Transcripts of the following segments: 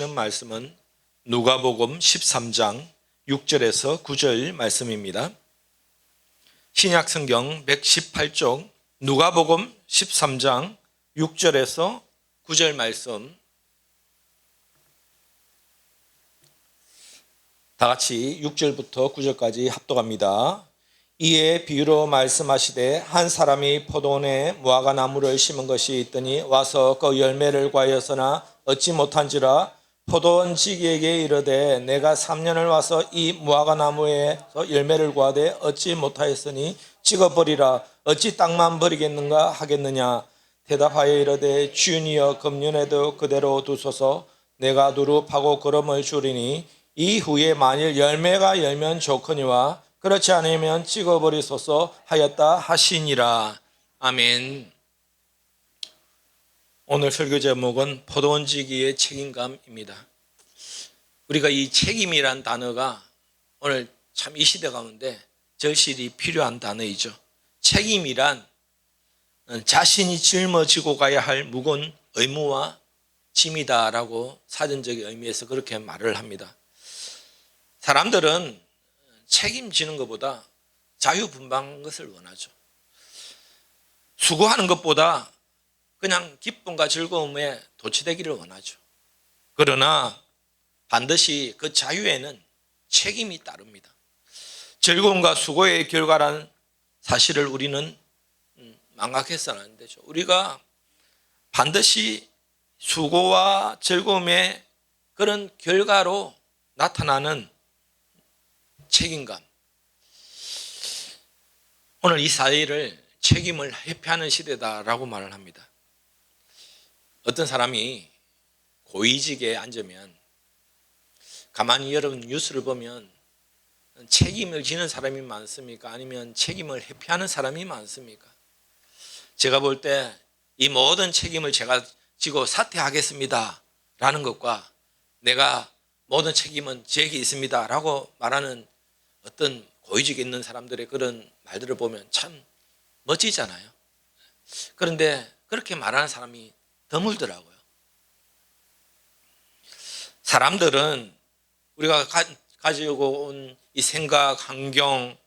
말씀은 누가복음 13장 6절에서 9절 말씀입니다. 신약성경 118쪽 누가복음 13장 6절에서 9절 말씀 다 같이 6절부터 9절까지 합독합니다. 이에 비유로 말씀하시되 한 사람이 포도원에 무화과나무를 심은 것이 있더니 와서 그 열매를 구하였으나 얻지 못한지라 포도원 지기에게 이르되 내가 3년을 와서 이 무화과나무에서 열매를 구하되 얻지 못하였으니 찍어버리라. 어찌 땅만 버리겠는가 하겠느냐. 대답하여 이르되 주인이여 금년에도 그대로 두소서. 내가 두루 파고 거름을 주리니 이후에 만일 열매가 열면 좋거니와 그렇지 않으면 찍어버리소서 하였다 하시니라. 아멘. 오늘 설교 제목은 포도원 지기의 책임감입니다. 우리가 이 책임이란 단어가 오늘 참 이 시대 가운데 절실히 필요한 단어이죠. 책임이란 자신이 짊어지고 가야 할 무거운 의무와 짐이다라고 사전적인 의미에서 그렇게 말을 합니다. 사람들은 책임지는 것보다 자유분방한 것을 원하죠. 수고하는 것보다 그냥 기쁨과 즐거움에 도취되기를 원하죠. 그러나 반드시 그 자유에는 책임이 따릅니다. 즐거움과 수고의 결과란 사실을 우리는 망각해서는 안 되죠. 우리가 반드시 수고와 즐거움의 그런 결과로 나타나는 책임감. 오늘 이 사회를 책임을 회피하는 시대다라고 말을 합니다. 어떤 사람이 고위직에 앉으면 가만히 여러분 뉴스를 보면 책임을 지는 사람이 많습니까? 아니면 책임을 회피하는 사람이 많습니까? 제가 볼 때 이 모든 책임을 제가 지고 사퇴하겠습니다 라는 것과 내가 모든 책임은 제게 있습니다 라고 말하는 어떤 고위직에 있는 사람들의 그런 말들을 보면 참 멋지잖아요. 그런데 그렇게 말하는 사람이 드물더라고요. 사람들은 우리가 가지고 온 이 생각, 환경,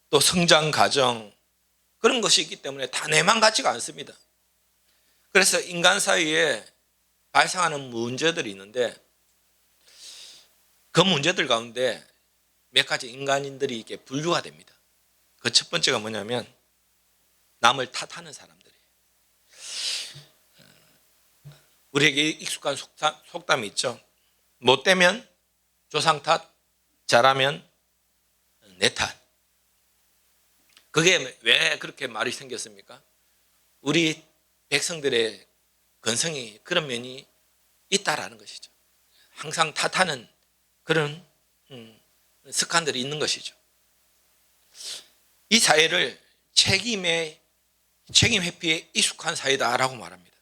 또 성장 과정 그런 것이 있기 때문에 다 내만 같지가 않습니다. 그래서 인간 사이에 발생하는 문제들이 있는데 그 문제들 가운데 몇 가지 인간인들이 이렇게 분류가 됩니다. 그 첫 번째가 뭐냐면 남을 탓하는 사람들이에요. 우리에게 익숙한 속담이 있죠. 못되면 조상 탓, 잘하면 내 탓. 그게 왜 그렇게 말이 생겼습니까? 우리 백성들의 건성이 그런 면이 있다라는 것이죠. 항상 탓하는 그런 습관들이 있는 것이죠. 이 사회를 책임 회피에 익숙한 사회다라고 말합니다.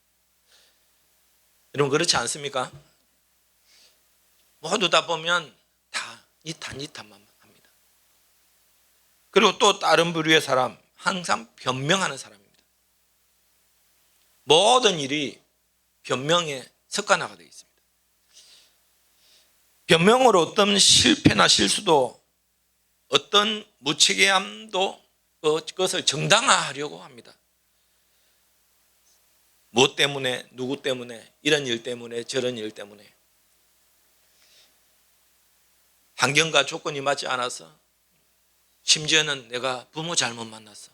여러분 그렇지 않습니까? 모두 다 보면 다 니 탓만 합니다. 그리고 또 다른 부류의 사람 항상 변명하는 사람입니다. 모든 일이 변명에 습관화가 되어 있습니다. 변명으로 어떤 실패나 실수도 어떤 무책임함도 그것을 정당화하려고 합니다. 무엇 때문에, 누구 때문에, 이런 일 때문에, 저런 일 때문에. 환경과 조건이 맞지 않아서, 심지어는 내가 부모 잘못 만났어.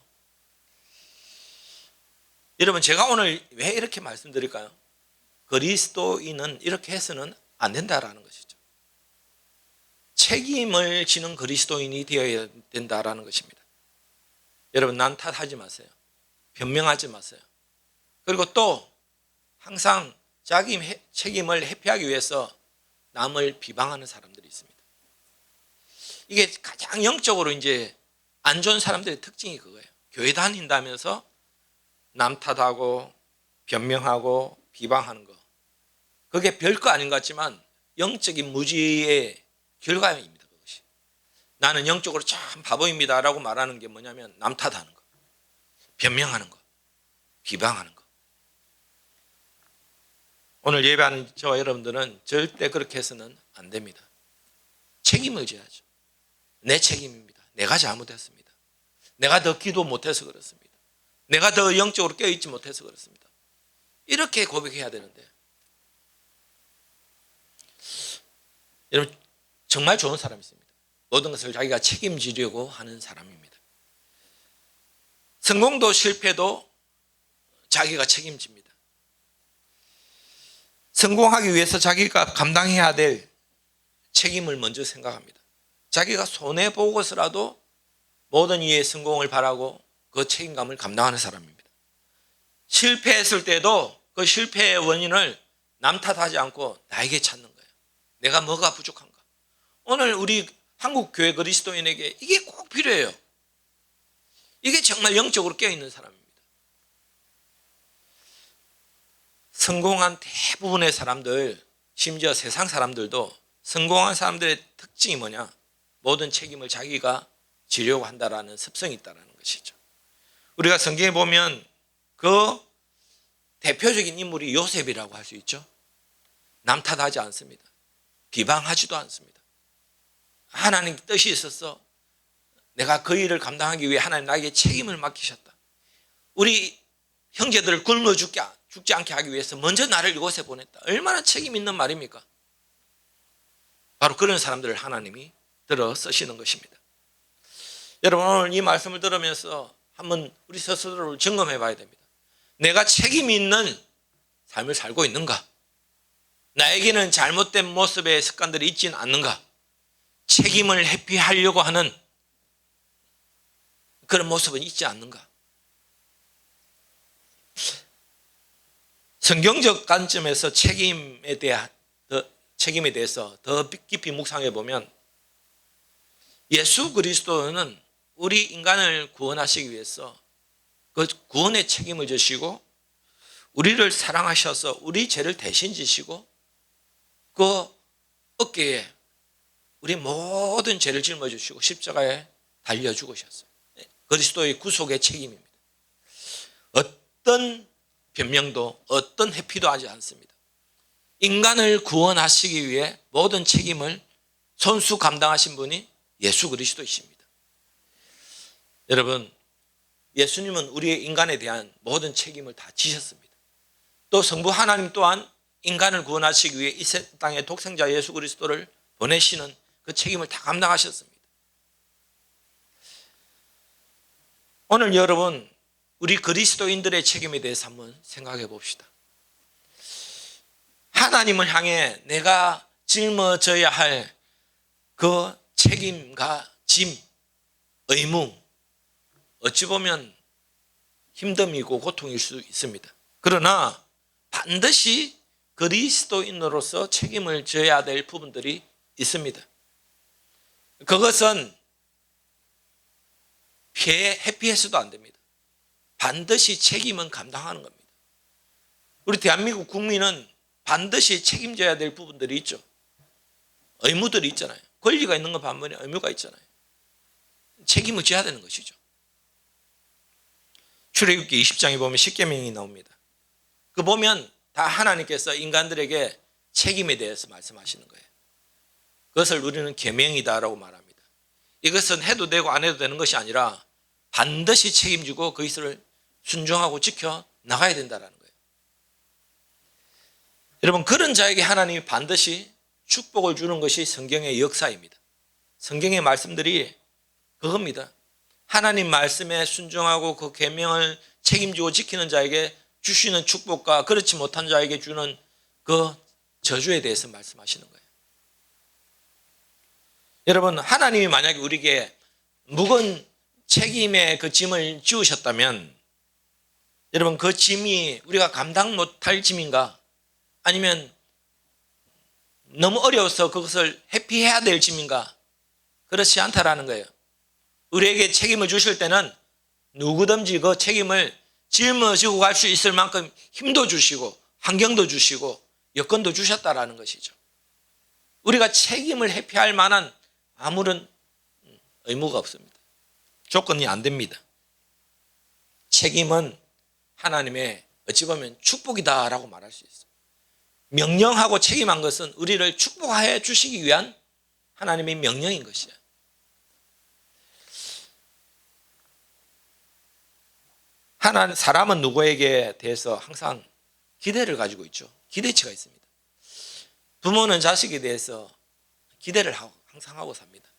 여러분 제가 오늘 왜 이렇게 말씀드릴까요? 그리스도인은 이렇게 해서는 안 된다라는 것이죠. 책임을 지는 그리스도인이 되어야 된다라는 것입니다. 여러분 난 탓하지 마세요. 변명하지 마세요. 그리고 또 항상 자기 책임을 회피하기 위해서 남을 비방하는 사람들이 있습니다. 이게 가장 영적으로 이제 안 좋은 사람들의 특징이 그거예요. 교회 다닌다면서 남 탓하고 변명하고 비방하는 거. 그게 별거 아닌 것 같지만 영적인 무지의 결과입니다. 그것이. 나는 영적으로 참 바보입니다 라고 말하는 게 뭐냐면 남 탓하는 거, 변명하는 거, 비방하는 거. 오늘 예배하는 저와 여러분들은 절대 그렇게 해서는 안 됩니다. 책임을 져야죠. 내 책임입니다. 내가 잘못했습니다. 내가 더 기도 못해서 그렇습니다. 내가 더 영적으로 깨어있지 못해서 그렇습니다. 이렇게 고백해야 되는데, 여러분 정말 좋은 사람이 있습니다. 모든 것을 자기가 책임지려고 하는 사람입니다. 성공도 실패도 자기가 책임집니다. 성공하기 위해서 자기가 감당해야 될 책임을 먼저 생각합니다. 자기가 손해보고서라도 모든 이의 성공을 바라고 그 책임감을 감당하는 사람입니다. 실패했을 때도 그 실패의 원인을 남 탓하지 않고 나에게 찾는 거예요. 내가 뭐가 부족한가? 오늘 우리 한국교회 그리스도인에게 이게 꼭 필요해요. 이게 정말 영적으로 깨어있는 사람입니다. 성공한 대부분의 사람들, 심지어 세상 사람들도 성공한 사람들의 특징이 뭐냐? 모든 책임을 자기가 지려고 한다라는 습성이 있다는 것이죠. 우리가 성경에 보면 그 대표적인 인물이 요셉이라고 할 수 있죠. 남 탓하지 않습니다. 비방하지도 않습니다. 하나님 뜻이 있었어. 내가 그 일을 감당하기 위해 하나님 나에게 책임을 맡기셨다. 우리 형제들을 굶어 죽지 않게 하기 위해서 먼저 나를 이곳에 보냈다. 얼마나 책임 있는 말입니까? 바로 그런 사람들을 하나님이 들어 쓰시는 것입니다. 여러분 오늘 이 말씀을 들으면서 한번 우리 스스로를 점검해 봐야 됩니다. 내가 책임 있는 삶을 살고 있는가? 나에게는 잘못된 모습의 습관들이 있지는 않는가? 책임을 회피하려고 하는 그런 모습은 있지 않는가? 성경적 관점에서 책임에 대해서 더 깊이 묵상해 보면 예수 그리스도는 우리 인간을 구원하시기 위해서 그 구원의 책임을 지시고 우리를 사랑하셔서 우리 죄를 대신 지시고 그 어깨에 우리 모든 죄를 짊어지시고 십자가에 달려 죽으셨어요. 그리스도의 구속의 책임입니다. 어떤 변명도 어떤 회피도 하지 않습니다. 인간을 구원하시기 위해 모든 책임을 손수 감당하신 분이 예수 그리스도이십니다. 여러분 예수님은 우리의 인간에 대한 모든 책임을 다 지셨습니다. 또 성부 하나님 또한 인간을 구원하시기 위해 이 땅에 독생자 예수 그리스도를 보내시는 그 책임을 다 감당하셨습니다. 오늘 여러분 우리 그리스도인들의 책임에 대해서 한번 생각해 봅시다. 하나님을 향해 내가 짊어져야 할 그 책임과 짐, 의무, 어찌 보면 힘듦이고 고통일 수 있습니다. 그러나 반드시 그리스도인으로서 책임을 져야 될 부분들이 있습니다. 그것은 회피해서도 안 됩니다. 반드시 책임은 감당하는 겁니다. 우리 대한민국 국민은 반드시 책임져야 될 부분들이 있죠. 의무들이 있잖아요. 권리가 있는 것 반면에 의무가 있잖아요. 책임을 져야 되는 것이죠. 출애굽기 20장에 보면 십계명이 나옵니다. 그 보면 다 하나님께서 인간들에게 책임에 대해서 말씀하시는 거예요. 그것을 우리는 계명이다라고 말합니다. 이것은 해도 되고 안 해도 되는 것이 아니라 반드시 책임지고 그것을 순종하고 지켜 나가야 된다는 거예요. 여러분 그런 자에게 하나님이 반드시 축복을 주는 것이 성경의 역사입니다. 성경의 말씀들이 그겁니다. 하나님 말씀에 순종하고 그 계명을 책임지고 지키는 자에게 주시는 축복과 그렇지 못한 자에게 주는 그 저주에 대해서 말씀하시는 거예요. 여러분 하나님이 만약에 우리에게 무거운 책임의 그 짐을 지우셨다면 여러분 그 짐이 우리가 감당 못할 짐인가? 아니면 너무 어려워서 그것을 회피해야 될 짐인가? 그렇지 않다라는 거예요. 우리에게 책임을 주실 때는 누구든지 그 책임을 짊어지고 갈 수 있을 만큼 힘도 주시고 환경도 주시고 여건도 주셨다라는 것이죠. 우리가 책임을 회피할 만한 아무런 의무가 없습니다. 조건이 안 됩니다. 책임은 하나님의 어찌 보면 축복이다라고 말할 수 있어요. 명령하고 책임한 것은 우리를 축복해 주시기 위한 하나님의 명령인 것이야. 사람은 누구에게 대해서 항상 기대를 가지고 있죠. 기대치가 있습니다. 부모는 자식에 대해서 기대를 항상 하고 삽니다.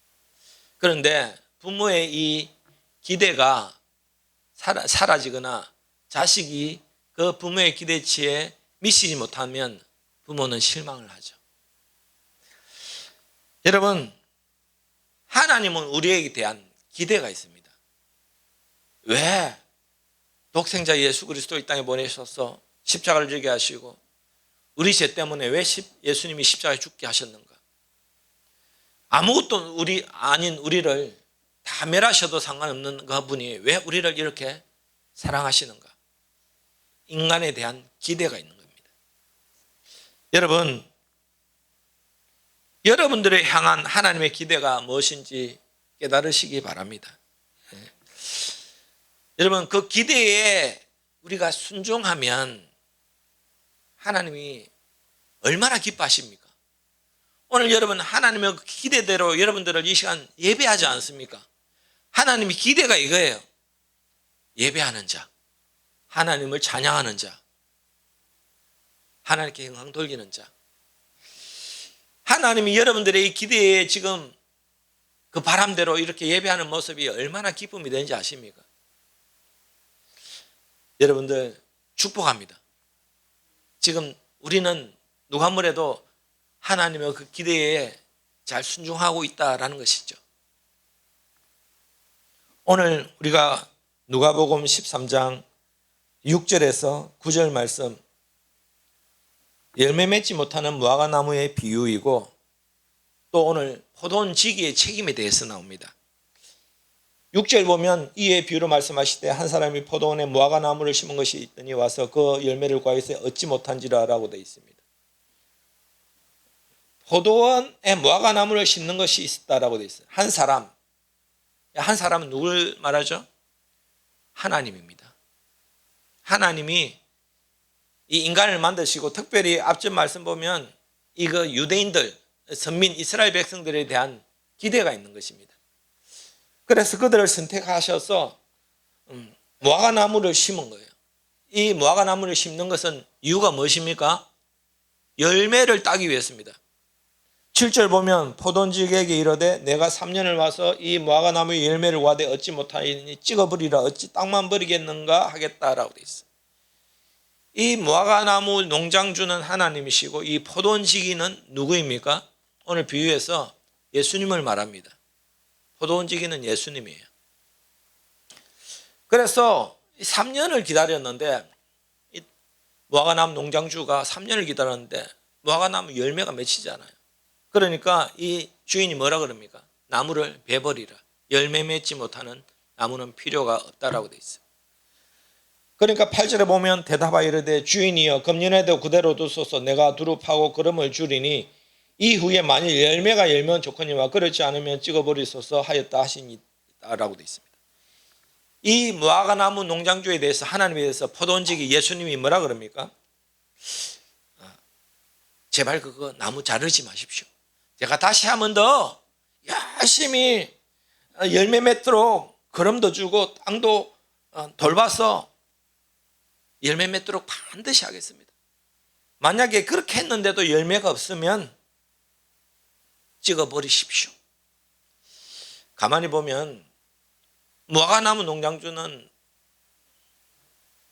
그런데 부모의 이 기대가 사라지거나 자식이 그 부모의 기대치에 미치지 못하면 부모는 실망을 하죠. 여러분, 하나님은 우리에게 대한 기대가 있습니다. 왜 독생자 예수 그리스도 이 땅에 보내셔서 십자가를 지게 하시고 우리 죄 때문에 왜 예수님이 십자가에 죽게 하셨는가? 아무것도 아닌 우리를 다 멸하셔도 상관없는 그분이 왜 우리를 이렇게 사랑하시는가? 인간에 대한 기대가 있는 겁니다. 여러분, 여러분들을 향한 하나님의 기대가 무엇인지 깨달으시기 바랍니다. 여러분, 그 기대에 우리가 순종하면 하나님이 얼마나 기뻐하십니까? 오늘 여러분, 하나님의 기대대로 여러분들을 이 시간 예배하지 않습니까? 하나님의 기대가 이거예요. 예배하는 자, 하나님을 찬양하는 자, 하나님께 영광 돌리는 자. 하나님이 여러분들의 이 기대에 지금 그 바람대로 이렇게 예배하는 모습이 얼마나 기쁨이 되는지 아십니까? 여러분들 축복합니다. 지금 우리는 누가 뭐래도 하나님의 그 기대에 잘 순종하고 있다라는 것이죠. 오늘 우리가 누가복음 13장 6절에서 9절 말씀, 열매 맺지 못하는 무화과 나무의 비유이고 또 오늘 포도원 지기의 책임에 대해서 나옵니다. 6절 보면 이에 비유로 말씀하시되 한 사람이 포도원에 무화과 나무를 심은 것이 있더니 와서 그 열매를 과에서 얻지 못한지라 라고 되어 있습니다. 포도원에 무화과 나무를 심는 것이 있다라고 되어 있어요. 한 사람은 누굴 말하죠? 하나님입니다. 하나님이 이 인간을 만드시고 특별히 앞전 말씀 보면 이거 유대인들, 선민 이스라엘 백성들에 대한 기대가 있는 것입니다. 그래서 그들을 선택하셔서 무화과 나무를 심은 거예요. 이 무화과 나무를 심는 것은 이유가 무엇입니까? 열매를 따기 위해서입니다. 7절 보면 포도원지기에게 이르되 내가 3년을 와서 이 무화과 나무의 열매를 구하되 얻지 못하니 찍어버리라 어찌 땅만 버리겠는가 하겠다라고 되어 있어요. 이 무화과 나무 농장주는 하나님이시고 이 포도원지기는 누구입니까? 오늘 비유에서 예수님을 말합니다. 포도원지기는 예수님이에요. 그래서 3년을 기다렸는데 이 무화과나무 농장주가 3년을 기다렸는데 무화과나무 열매가 맺히지 않아요. 그러니까 이 주인이 뭐라 그럽니까? 나무를 베버리라. 열매 맺지 못하는 나무는 필요가 없다라고 돼 있어요. 그러니까 8절에 보면 대답하여 이르되 주인이여 금년에도 그대로 두소서 내가 두루 파고 거름을 주리니 이후에 만일 열매가 열면 좋거니와 그렇지 않으면 찍어버리소서 하였다 하시니다라고 되어 있습니다. 이 무화과나무 농장주에 대해서 하나님에 대해서 포도원지기 예수님이 뭐라 그럽니까? 제발 그거 나무 자르지 마십시오. 제가 다시 한 번 더 열심히 열매 맺도록 거름도 주고 땅도 돌봐서 열매 맺도록 반드시 하겠습니다. 만약에 그렇게 했는데도 열매가 없으면 찍어버리십시오. 가만히 보면 무화과나무 농장주는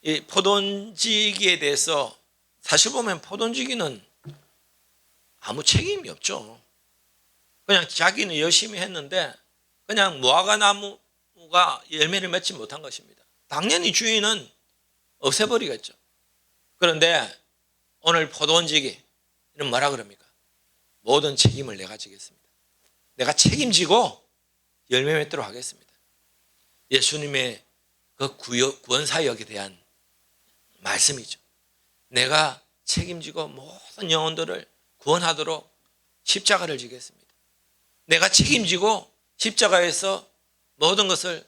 이 포도원지기에 대해서 사실 보면 포도원지기는 아무 책임이 없죠. 그냥 자기는 열심히 했는데 그냥 무화과나무가 열매를 맺지 못한 것입니다. 당연히 주인은 없애버리겠죠. 그런데 오늘 포도원지기는 뭐라 그럽니까? 모든 책임을 내가 지겠습니다. 내가 책임지고 열매 맺도록 하겠습니다. 예수님의 그 구원사역에 대한 말씀이죠. 내가 책임지고 모든 영혼들을 구원하도록 십자가를 지겠습니다. 내가 책임지고 십자가에서 모든 것을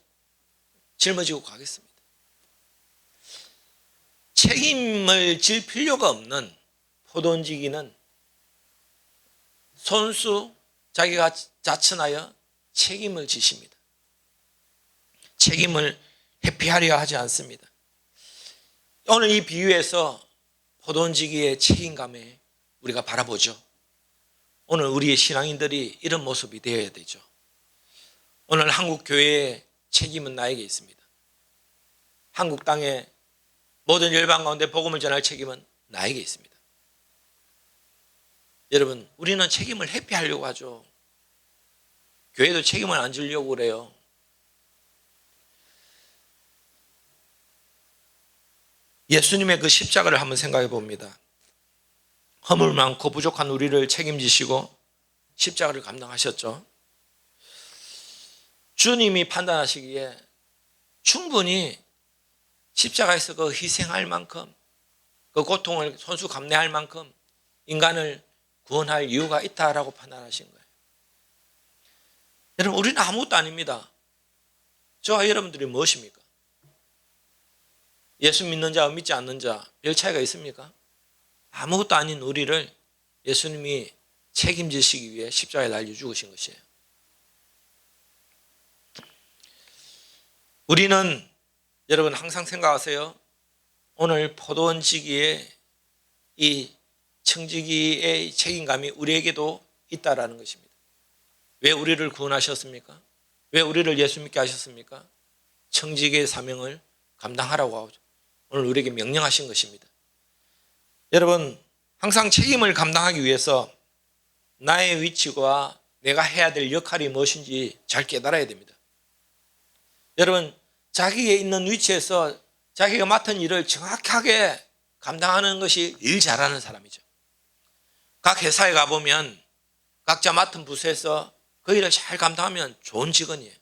짊어지고 가겠습니다. 책임을 질 필요가 없는 포도원지기는 손수 자기가 자천하여 책임을 지십니다. 책임을 회피하려 하지 않습니다. 오늘 이 비유에서 포도원지기의 책임감에 우리가 바라보죠. 오늘 우리의 신앙인들이 이런 모습이 되어야 되죠. 오늘 한국 교회의 책임은 나에게 있습니다. 한국 땅의 모든 열방 가운데 복음을 전할 책임은 나에게 있습니다. 여러분, 우리는 책임을 회피하려고 하죠. 교회도 책임을 안 지려고 그래요. 예수님의 그 십자가를 한번 생각해 봅니다. 허물 많고 부족한 우리를 책임지시고 십자가를 감당하셨죠. 주님이 판단하시기에 충분히 십자가에서 그 희생할 만큼, 그 고통을 손수 감내할 만큼 인간을 구원할 이유가 있다라고 판단하신 거예요. 여러분, 우리는 아무것도 아닙니다. 저와 여러분들이 무엇입니까? 예수 믿는 자와 믿지 않는 자 별 차이가 있습니까? 아무것도 아닌 우리를 예수님이 책임지시기 위해 십자가에 달려 죽으신 것이에요. 우리는 여러분 항상 생각하세요. 오늘 포도원지기의 이 청지기의 책임감이 우리에게도 있다라는 것입니다. 왜 우리를 구원하셨습니까? 왜 우리를 예수 믿게 하셨습니까? 청지기의 사명을 감당하라고 하죠. 오늘 우리에게 명령하신 것입니다. 여러분, 항상 책임을 감당하기 위해서 나의 위치와 내가 해야 될 역할이 무엇인지 잘 깨달아야 됩니다. 여러분, 자기에 있는 위치에서 자기가 맡은 일을 정확하게 감당하는 것이 일 잘하는 사람이죠. 각 회사에 가보면 각자 맡은 부서에서 그 일을 잘 감당하면 좋은 직원이에요.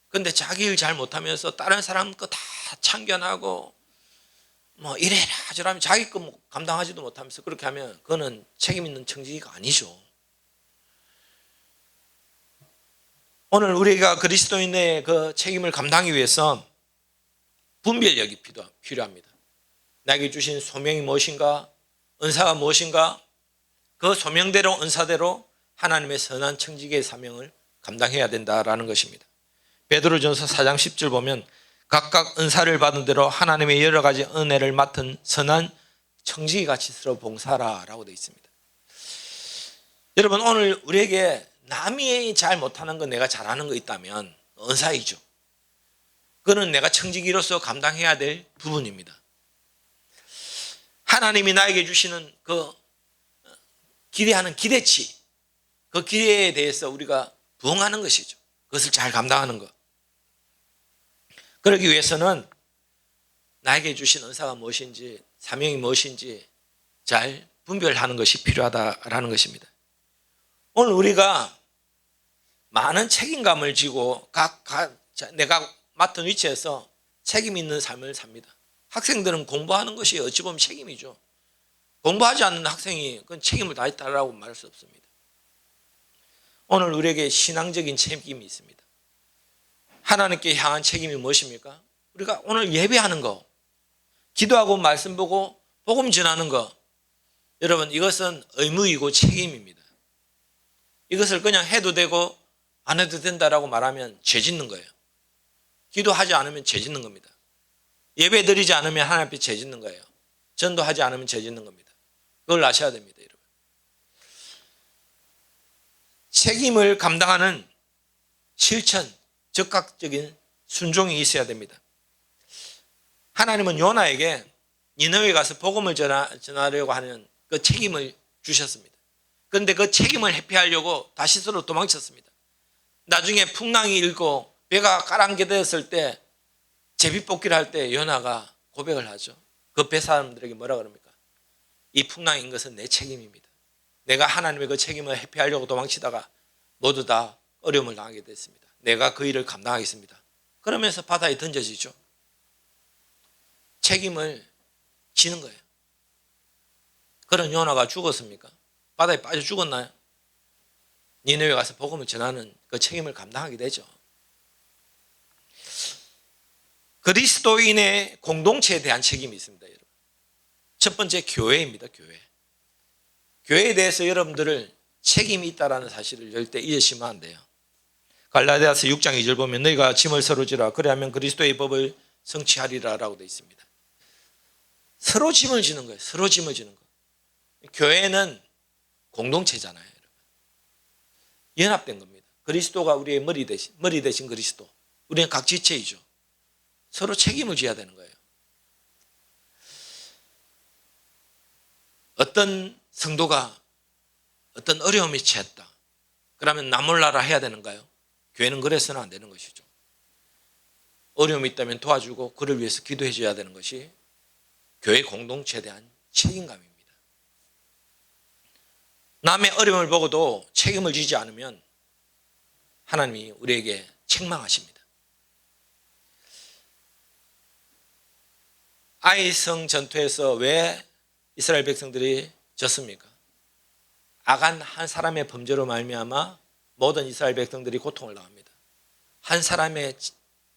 그런데 자기 일 잘 못하면서 다른 사람 거 다 참견하고 뭐 이래라 저라면 자기 거 감당하지도 못하면서 그렇게 하면 그거는 책임 있는 청지기가 아니죠. 오늘 우리가 그리스도인의 그 책임을 감당하기 위해서 분별력이 필요합니다. 나에게 주신 소명이 무엇인가, 은사가 무엇인가, 그 소명대로 은사대로 하나님의 선한 청지기의 사명을 감당해야 된다라는 것입니다. 베드로전서 4장 10절 보면 각각 은사를 받은 대로 하나님의 여러 가지 은혜를 맡은 선한 청지기같이 서로 봉사하라라고 되어 있습니다. 여러분, 오늘 우리에게 남이 잘 못하는 거 내가 잘하는 거 있다면 은사이죠. 그거는 내가 청지기로서 감당해야 될 부분입니다. 하나님이 나에게 주시는 그 기대하는 기대치, 그 기대에 대해서 우리가 부응하는 것이죠. 그것을 잘 감당하는 것. 그러기 위해서는 나에게 주신 은사가 무엇인지, 사명이 무엇인지 잘 분별하는 것이 필요하다라는 것입니다. 오늘 우리가 많은 책임감을 지고 내가 맡은 위치에서 책임 있는 삶을 삽니다. 학생들은 공부하는 것이 어찌 보면 책임이죠. 공부하지 않는 학생이 그건 책임을 다했다라고 말할 수 없습니다. 오늘 우리에게 신앙적인 책임이 있습니다. 하나님께 향한 책임이 무엇입니까? 우리가 오늘 예배하는 거, 기도하고 말씀 보고 복음 전하는 거, 여러분 이것은 의무이고 책임입니다. 이것을 그냥 해도 되고 안 해도 된다라고 말하면 죄 짓는 거예요. 기도하지 않으면 죄 짓는 겁니다. 예배 드리지 않으면 하나님 앞에 죄 짓는 거예요. 전도하지 않으면 죄 짓는 겁니다. 그걸 아셔야 됩니다, 여러분. 책임을 감당하는 실천, 적극적인 순종이 있어야 됩니다. 하나님은 요나에게 니느웨에 가서 복음을 전하려고 하는 그 책임을 주셨습니다. 그런데 그 책임을 회피하려고 다시스로 도망쳤습니다. 나중에 풍랑이 일고 배가 가랑개되었을 때 제비뽑기를 할 때 요나가 고백을 하죠. 그 배 사람들에게 뭐라 그럽니까? 이 풍랑인 것은 내 책임입니다. 내가 하나님의 그 책임을 회피하려고 도망치다가 모두 다 어려움을 당하게 됐습니다. 내가 그 일을 감당하겠습니다. 그러면서 바다에 던져지죠. 책임을 지는 거예요. 그런 요나가 죽었습니까? 바다에 빠져 죽었나요? 니느웨에 가서 복음을 전하는 그 책임을 감당하게 되죠. 그리스도인의 공동체에 대한 책임이 있습니다, 여러분. 첫 번째 교회입니다, 교회. 교회에 대해서 여러분들을 책임이 있다는 사실을 절대 잊으시면 안 돼요. 갈라디아서 6장 2절 보면 너희가 짐을 서로 지라 그리하면 그리스도의 법을 성취하리라 라고 되어 있습니다. 서로 짐을 지는 거예요. 서로 짐을 지는 거. 교회는 공동체잖아요. 여러분. 연합된 겁니다. 그리스도가 우리의 머리 대신 그리스도. 우리는 각 지체이죠. 서로 책임을 져야 되는 거예요. 어떤 성도가 어떤 어려움에 처했다. 그러면 나 몰라라 해야 되는가요? 교회는 그래서는 안 되는 것이죠. 어려움이 있다면 도와주고 그를 위해서 기도해 줘야 되는 것이 교회 공동체에 대한 책임감입니다. 남의 어려움을 보고도 책임을 지지 않으면 하나님이 우리에게 책망하십니다. 아이성 전투에서 왜 이스라엘 백성들이 졌습니까? 아간 한 사람의 범죄로 말미암아 모든 이스라엘 백성들이 고통을 당합니다. 한 사람의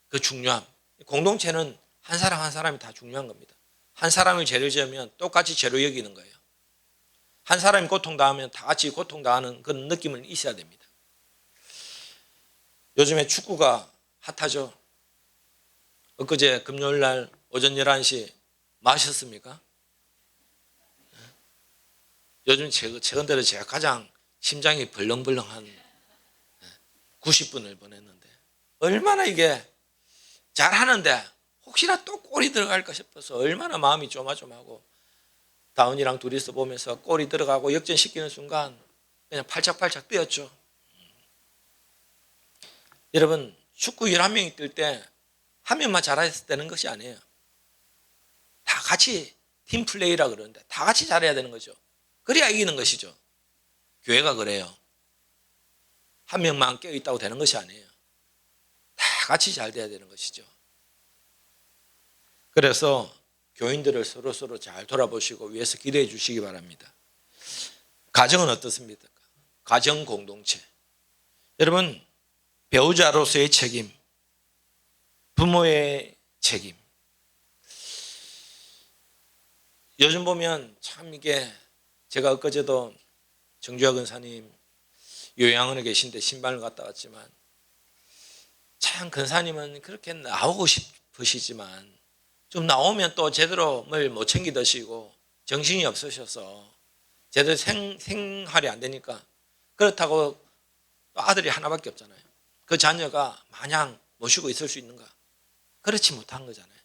그 중요함, 공동체는 한 사람 한 사람이 다 중요한 겁니다. 한 사람이 죄를 지으면 똑같이 죄로 여기는 거예요. 한 사람이 고통당하면 다 같이 고통당하는 그런 느낌을 있어야 됩니다. 요즘에 축구가 핫하죠. 엊그제 금요일날 오전 11시 마셨습니까? 요즘 최근 들어 제가 가장 심장이 벌렁벌렁한 90분을 보냈는데 얼마나 이게 잘하는데 혹시나 또 골이 들어갈까 싶어서 얼마나 마음이 조마조마하고 다운이랑 둘이서 보면서 골이 들어가고 역전시키는 순간 그냥 팔짝팔짝 뛰었죠. 여러분 축구 11명이 뛸 때 한 명만 잘해서 되는 것이 아니에요. 다 같이 팀플레이라 그러는데 다 같이 잘해야 되는 거죠. 그래야 이기는 것이죠. 교회가 그래요. 한 명만 깨어있다고 되는 것이 아니에요. 다 같이 잘 돼야 되는 것이죠. 그래서 교인들을 서로 잘 돌아보시고 위해서 기도해 주시기 바랍니다. 가정은 어떻습니까? 가정 공동체. 여러분 배우자로서의 책임, 부모의 책임. 요즘 보면 참 이게 제가 엊그제도 정주학 근사님 요양원에 계신데 신방을 갔다 왔지만 참 근사님은 그렇게 나오고 싶으시지만 좀 나오면 또 제대로 뭘 못 챙기 드시고 정신이 없으셔서 제대로 생활이 안 되니까 그렇다고 또 아들이 하나밖에 없잖아요. 그 자녀가 마냥 모시고 있을 수 있는가? 그렇지 못한 거잖아요.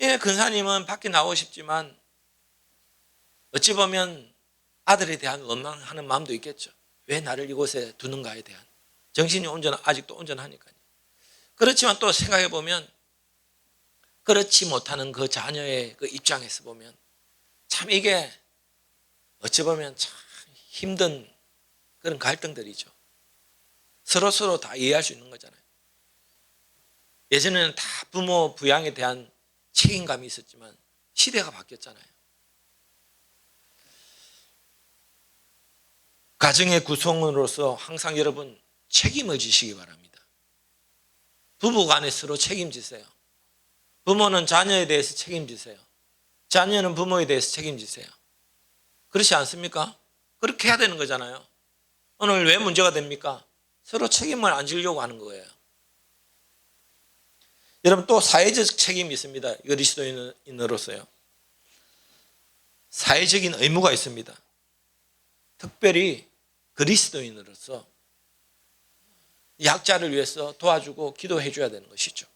예, 근사님은 밖에 나오고 싶지만 어찌 보면 아들에 대한 원망하는 마음도 있겠죠. 왜 나를 이곳에 두는가에 대한 정신이 아직도 온전하니까요. 그렇지만 또 생각해 보면 그렇지 못하는 그 자녀의 그 입장에서 보면 참 이게 어찌 보면 참 힘든 그런 갈등들이죠. 서로 다 이해할 수 있는 거잖아요. 예전에는 다 부모 부양에 대한 책임감이 있었지만 시대가 바뀌었잖아요. 가정의 구성원으로서 항상 여러분 책임을 지시기 바랍니다. 부부 간에 서로 책임지세요. 부모는 자녀에 대해서 책임지세요. 자녀는 부모에 대해서 책임지세요. 그렇지 않습니까? 그렇게 해야 되는 거잖아요. 오늘 왜 문제가 됩니까? 서로 책임을 안 지려고 하는 거예요. 여러분 또 사회적 책임이 있습니다. 그리스도인으로서요. 사회적인 의무가 있습니다. 특별히 그리스도인으로서 약자를 위해서 도와주고 기도해 줘야 되는 것이죠.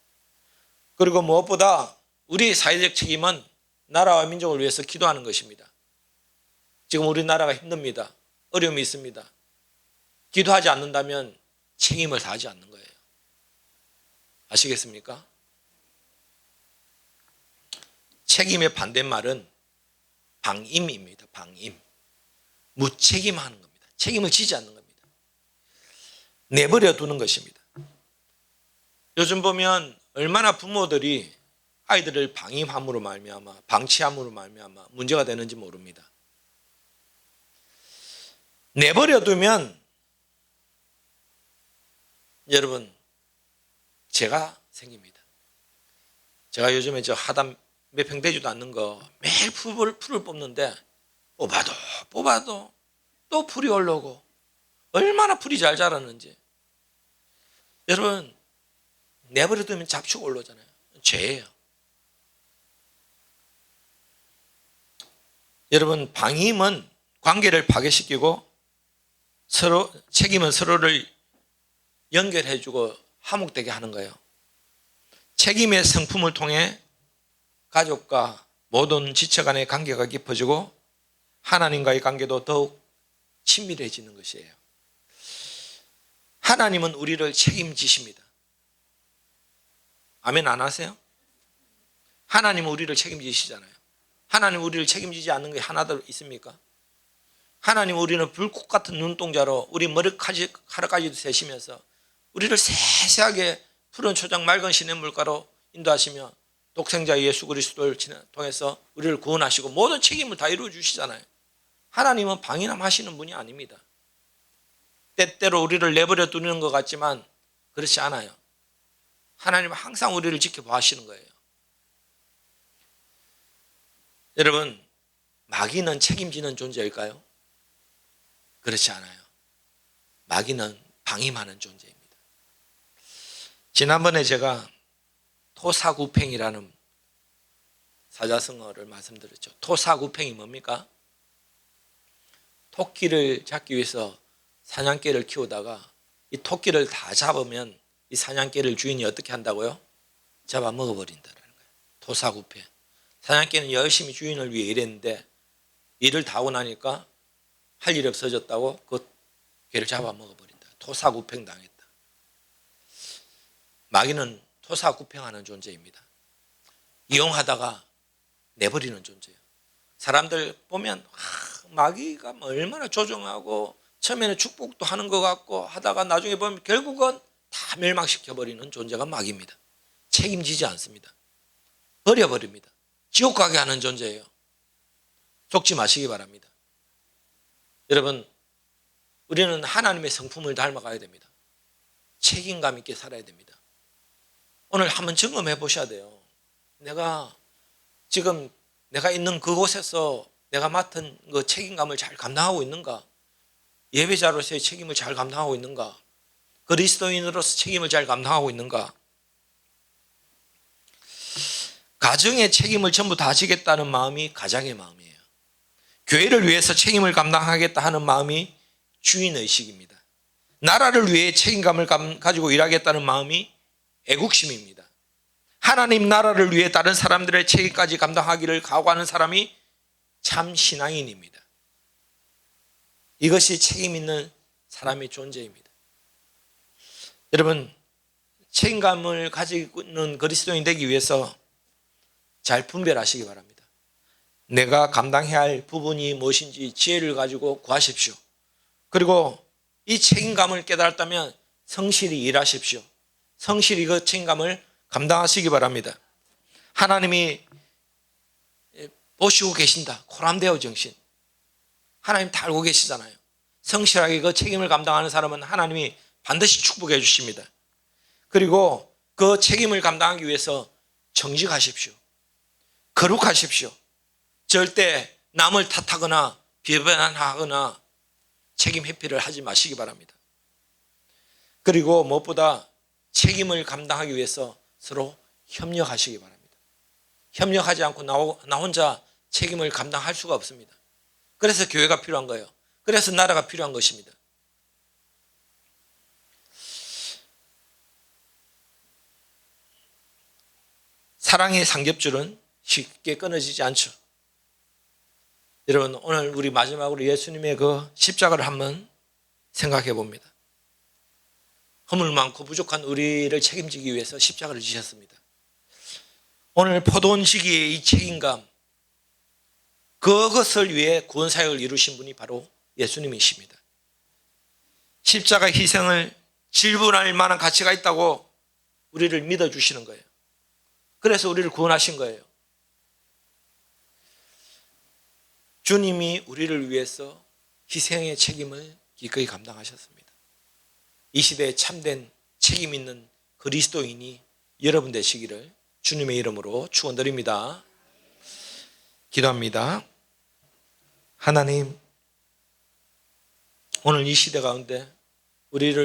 그리고 무엇보다 우리 사회적 책임은 나라와 민족을 위해서 기도하는 것입니다. 지금 우리나라가 힘듭니다. 어려움이 있습니다. 기도하지 않는다면 책임을 다하지 않는 거예요. 아시겠습니까? 책임의 반대말은 방임입니다. 방임. 무책임하는 겁니다. 책임을 지지 않는 겁니다. 내버려 두는 것입니다. 요즘 보면 얼마나 부모들이 아이들을 방임함으로 말미암아 방치함으로 말미암아 문제가 되는지 모릅니다. 내버려 두면 여러분 죄가 생깁니다. 제가 요즘에 저 하다 몇 평 되지도 않는 거 매일 풀을 뽑는데 뽑아도 또 풀이 올라오고, 얼마나 풀이 잘 자랐는지. 여러분, 내버려두면 잡초가 올라오잖아요. 죄예요. 여러분, 방임은 관계를 파괴시키고 책임은 서로를 연결해주고 화목되게 하는 거예요. 책임의 성품을 통해 가족과 모든 지체 간의 관계가 깊어지고 하나님과의 관계도 더욱 친밀해지는 것이에요. 하나님은 우리를 책임지십니다. 아멘 안 하세요? 하나님은 우리를 책임지시잖아요. 하나님은 우리를 책임지지 않는 게 하나도 있습니까? 하나님은 우리는 불꽃 같은 눈동자로 우리 머리카락까지도 세시면서 우리를 세세하게 푸른 초장 맑은 시냇물가로 인도하시며 독생자 예수 그리스도를 통해서 우리를 구원하시고 모든 책임을 다 이루어 주시잖아요. 하나님은 방임하시는 분이 아닙니다. 때때로 우리를 내버려 두는 것 같지만 그렇지 않아요. 하나님은 항상 우리를 지켜봐 하시는 거예요. 여러분, 마귀는 책임지는 존재일까요? 그렇지 않아요. 마귀는 방임하는 존재입니다. 지난번에 제가 토사구팽이라는 사자성어를 말씀드렸죠. 토사구팽이 뭡니까? 토끼를 잡기 위해서 사냥개를 키우다가 이 토끼를 다 잡으면 이 사냥개를 주인이 어떻게 한다고요? 잡아 먹어버린다는 거예요. 토사구팽. 사냥개는 열심히 주인을 위해 일했는데 일을 다 하고 나니까 할 일이 없어졌다고 그 개를 잡아 먹어버린다. 토사구팽 당했다. 마귀는 토사구팽하는 존재입니다. 이용하다가 내버리는 존재예요. 사람들 보면 마귀가 얼마나 조종하고 처음에는 축복도 하는 것 같고 하다가 나중에 보면 결국은 다 멸망시켜버리는 존재가 마귀입니다. 책임지지 않습니다. 버려버립니다. 지옥 가게 하는 존재예요. 속지 마시기 바랍니다. 여러분, 우리는 하나님의 성품을 닮아가야 됩니다. 책임감 있게 살아야 됩니다. 오늘 한번 점검해 보셔야 돼요. 내가 지금 내가 있는 그곳에서 내가 맡은 그 책임감을 잘 감당하고 있는가? 예배자로서의 책임을 잘 감당하고 있는가? 그리스도인으로서 책임을 잘 감당하고 있는가? 가정의 책임을 전부 다 지겠다는 마음이 가장의 마음이에요. 교회를 위해서 책임을 감당하겠다 하는 마음이 주인의식입니다. 나라를 위해 책임감을 가지고 일하겠다는 마음이 애국심입니다. 하나님 나라를 위해 다른 사람들의 책임까지 감당하기를 각오하는 사람이 참 신앙인입니다. 이것이 책임 있는 사람의 존재입니다. 여러분, 책임감을 가지고 있는 그리스도인 되기 위해서 잘 분별하시기 바랍니다. 내가 감당해야 할 부분이 무엇인지 지혜를 가지고 구하십시오. 그리고 이 책임감을 깨달았다면 성실히 일하십시오. 성실히 그 책임감을 감당하시기 바랍니다. 하나님이 보시고 계신다. 코람데오 정신. 하나님 다 알고 계시잖아요. 성실하게 그 책임을 감당하는 사람은 하나님이 반드시 축복해 주십니다. 그리고 그 책임을 감당하기 위해서 정직하십시오. 거룩하십시오. 절대 남을 탓하거나 비판하거나 책임 회피를 하지 마시기 바랍니다. 그리고 무엇보다 책임을 감당하기 위해서 서로 협력하시기 바랍니다. 협력하지 않고 나 혼자 책임을 감당할 수가 없습니다. 그래서 교회가 필요한 거예요. 그래서 나라가 필요한 것입니다. 사랑의 삼겹줄은 쉽게 끊어지지 않죠. 여러분, 오늘 우리 마지막으로 예수님의 그 십자가를 한번 생각해 봅니다. 허물 많고 부족한 우리를 책임지기 위해서 십자가를 지셨습니다. 오늘 포도원 시기의 이 책임감, 그것을 위해 구원사역을 이루신 분이 바로 예수님이십니다. 십자가 희생을 질문할 만한 가치가 있다고 우리를 믿어주시는 거예요. 그래서 우리를 구원하신 거예요. 주님이 우리를 위해서 희생의 책임을 기꺼이 감당하셨습니다. 이 시대에 참된 책임 있는 그리스도인이 여러분 되시기를 주님의 이름으로 축원드립니다. 기도합니다. 하나님, 오늘 이 시대 가운데 우리를